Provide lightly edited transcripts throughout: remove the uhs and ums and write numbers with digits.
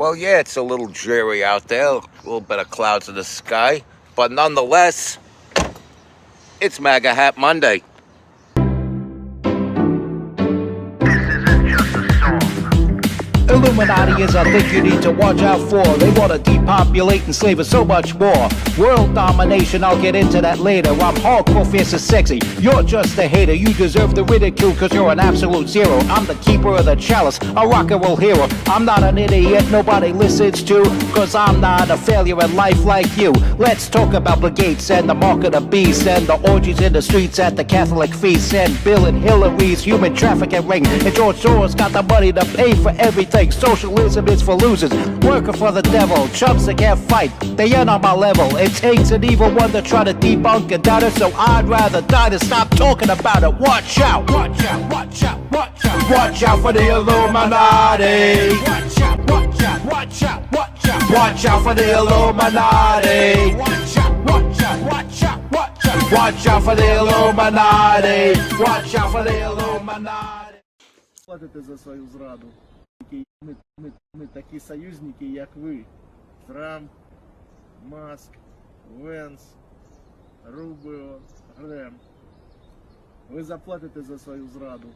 Well, yeah, it's a little dreary out there, a little bit of clouds in the sky, but nonetheless, it's MAGA Hat Monday. Illuminati is a thing you need to watch out for. They want to depopulate and slave us so much more. World domination, I'll get into that later. I'm hardcore, fierce and sexy. You're just a hater. You deserve the ridicule because you're an absolute zero. I'm the keeper of the chalice, a rock and roll hero. I'm not an idiot nobody listens to, because I'm not a failure in life like you. Let's talk about Bill Gates and the mark of the beast and the orgies in the streets at the Catholic feasts and Bill and Hillary's human trafficking ring. And George Soros got the money to pay for everything. Socialism is for losers, working for the devil. Chumps that can't fight, they ain't on my level. It takes an evil one to try to debunk and doubt it, so I'd rather die than stop talking about it. Watch out, watch out, watch out, watch out. Watch out for the Illuminati. Watch out, watch out, watch out, watch out. Watch out for the Illuminati. Watch out, watch out, watch out, watch out. Watch out for the Illuminati. Watch out for the Illuminati. Платите за свою зраду. Ми такі союзники, як ви. Трамп, Маск, Венс, Рубіо, Грем. Ви заплатите за свою зраду.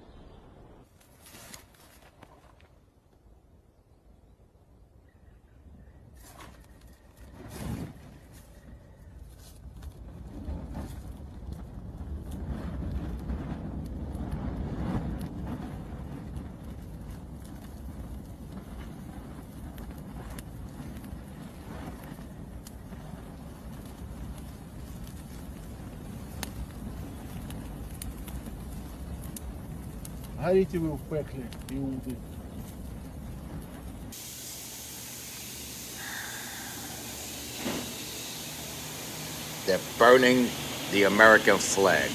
Горите ви в пеклі, іуди. They're burning the American flag.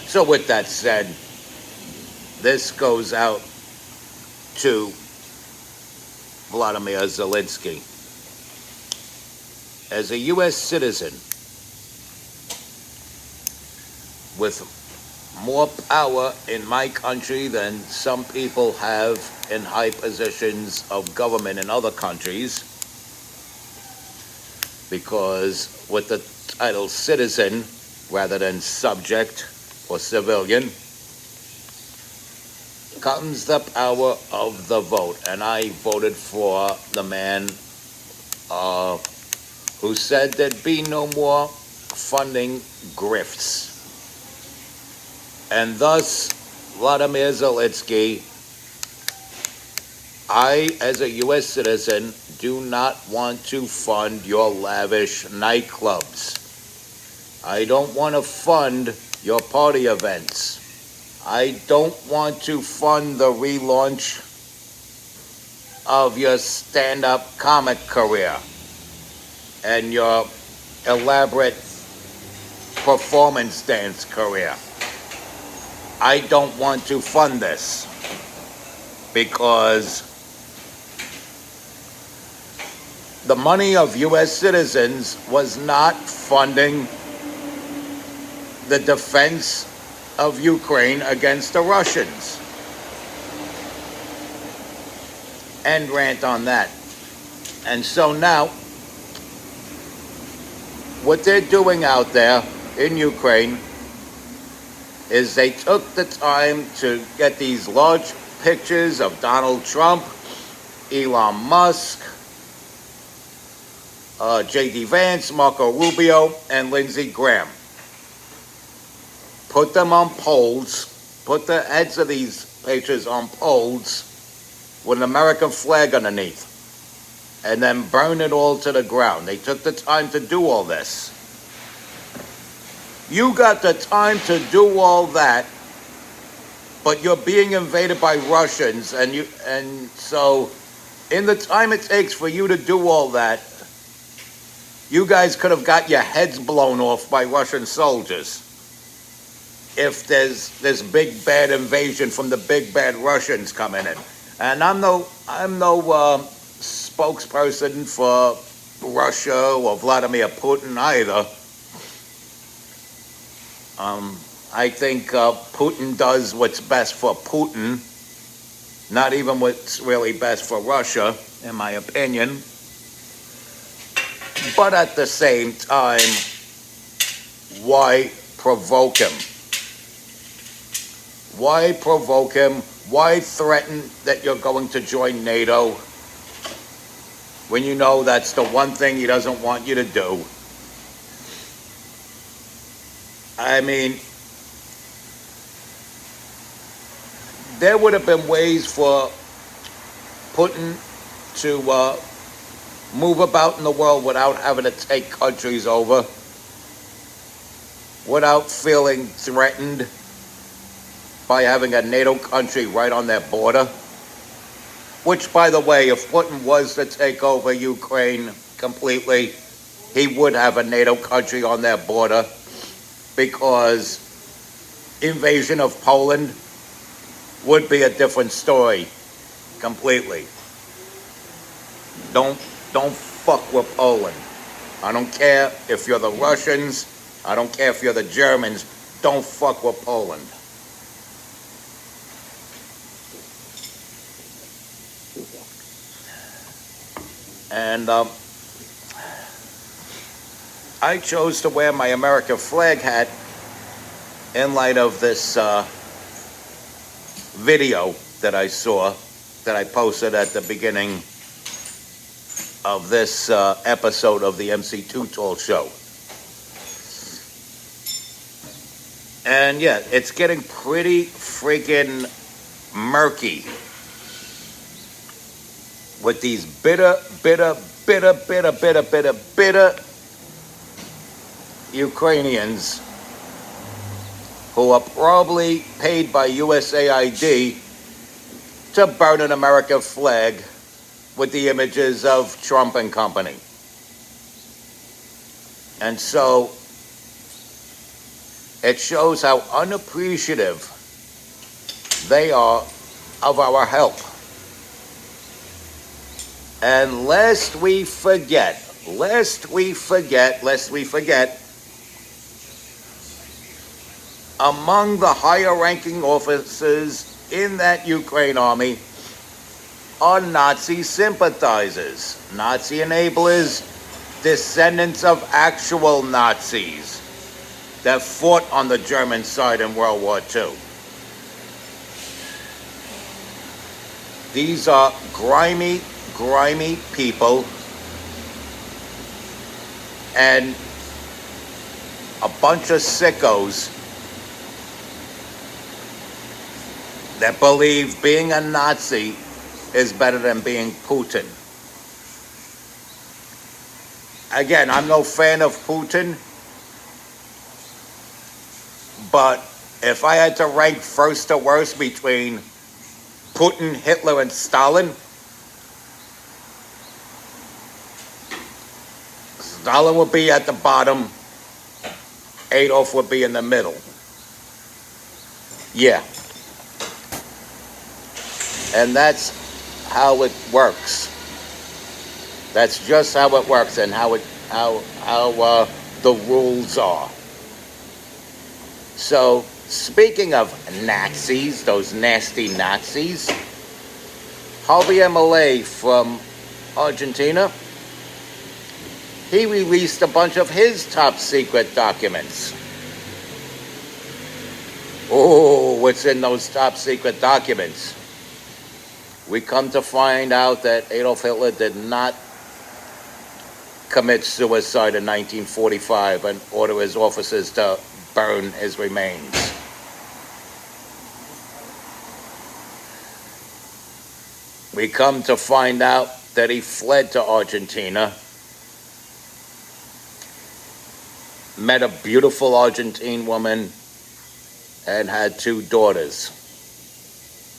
So, with that said, this goes out to Vladimir Zelenskyy. As a U.S. citizen with more power in my country than some people have in high positions of government in other countries, because with the title citizen rather than subject or civilian comes the power of the vote. And I voted for the man who said there'd be no more funding grifts. And thus, Vladimir Zelenskyy, I, as a U.S. citizen, do not want to fund your lavish nightclubs. I don't want to fund your party events. I don't want to fund the relaunch of your stand-up comic career and your elaborate performance dance career. I don't want to fund this because the money of U.S. citizens was not funding the defense of Ukraine against the Russians. End rant on that. And so now, what they're doing out there in Ukraine is they took the time to get these large pictures of Donald Trump, Elon Musk, J.D. Vance, Marco Rubio, and Lindsey Graham. Put them on poles, put the heads of these pictures on poles with an American flag underneath, and then burn it all to the ground. They took the time to do all this. You got the time to do all that, but you're being invaded by Russians, and so in the time it takes for you to do all that, you guys could have got your heads blown off by Russian soldiers. If there's this big bad invasion from the big bad Russians coming in, and I'm no spokesperson for Russia or Vladimir Putin either. I think Putin does what's best for Putin, not even what's really best for Russia, in my opinion. But at the same time, why provoke him? Why provoke him? Why threaten that you're going to join NATO when you know that's the one thing he doesn't want you to do? I mean, there would have been ways for Putin to move about in the world without having to take countries over, without feeling threatened by having a NATO country right on their border. Which, by the way, if Putin was to take over Ukraine completely, he would have a NATO country on their border, because invasion of Poland would be a different story completely. Don't fuck with Poland. I don't care if you're the Russians. I don't care if you're the Germans. Don't fuck with Poland. And I chose to wear my America flag hat in light of this video that I saw, that I posted at the beginning of this episode of the MC2 Tall Show. And yeah, it's getting pretty freaking murky with these bitter Ukrainians who are probably paid by USAID to burn an American flag with the images of Trump and company. And so it shows how unappreciative they are of our help. And lest we forget, among the higher ranking officers in that Ukraine army are Nazi sympathizers, Nazi enablers, descendants of actual Nazis that fought on the German side in World War II. These are grimy people, and a bunch of sickos that believe being a Nazi is better than being Putin. Again, I'm no fan of Putin, but if I had to rank first to worst between Putin, Hitler, and Stalin, Stalin would be at the bottom, Adolf would be in the middle. Yeah. And that's how it works. That's just how it works, and how the rules are. So, speaking of Nazis, those nasty Nazis, Javier Milei from Argentina, he released a bunch of his top secret documents. Oh, what's in those top secret documents? We come to find out that Adolf Hitler did not commit suicide in 1945 and order his officers to burn his remains. We come to find out that he fled to Argentina, met a beautiful Argentine woman, and had 2 daughters,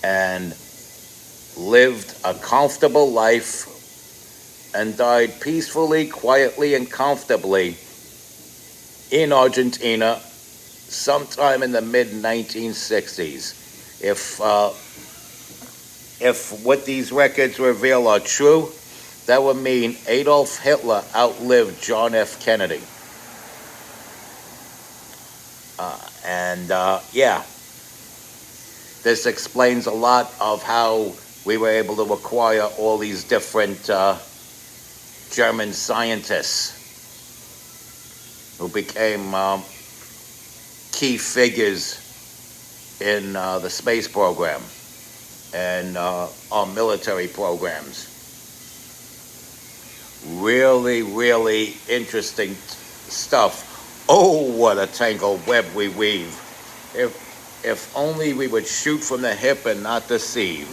and lived a comfortable life and died peacefully, quietly, and comfortably in Argentina sometime in the mid-1960s. If what these records reveal are true, that would mean Adolf Hitler outlived John F. Kennedy. Yeah, this explains a lot of how we were able to acquire all these different German scientists who became key figures in the space program and our military programs. Really, really interesting stuff. Oh, what a tangled web we weave. If only we would shoot from the hip and not deceive.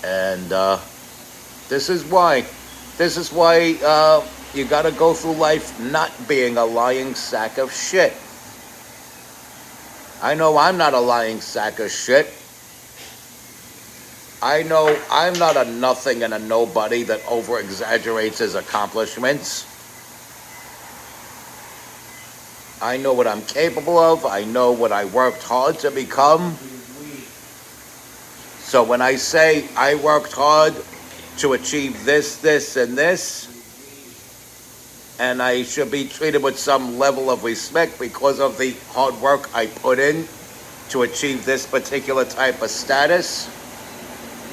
And this is why you gotta go through life not being a lying sack of shit. I know I'm not a lying sack of shit. I know I'm not a nothing and a nobody that over-exaggerates his accomplishments. I know what I'm capable of. I know what I worked hard to become. So when I say I worked hard to achieve this, this, and this, and I should be treated with some level of respect because of the hard work I put in to achieve this particular type of status,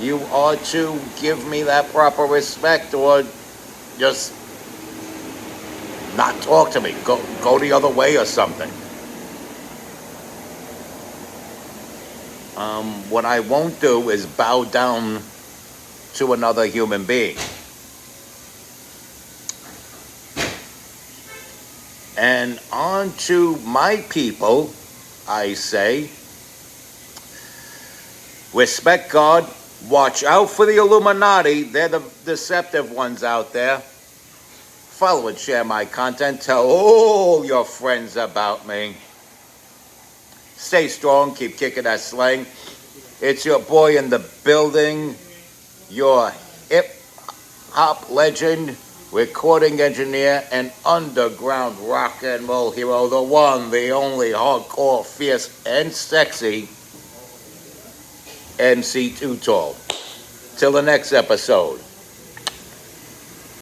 you ought to give me that proper respect or just not talk to me. Go the other way or something. What I won't do is bow down to another human being. And on to my people, I say, respect God, watch out for the Illuminati, they're the deceptive ones out there. Follow and share my content, tell all your friends about me. Stay strong, keep kicking that slang. It's your boy in the building, your hip-hop legend, recording engineer, and underground rock and roll hero, the one, the only, hardcore, fierce, and sexy MC Too Tall. Till the next episode.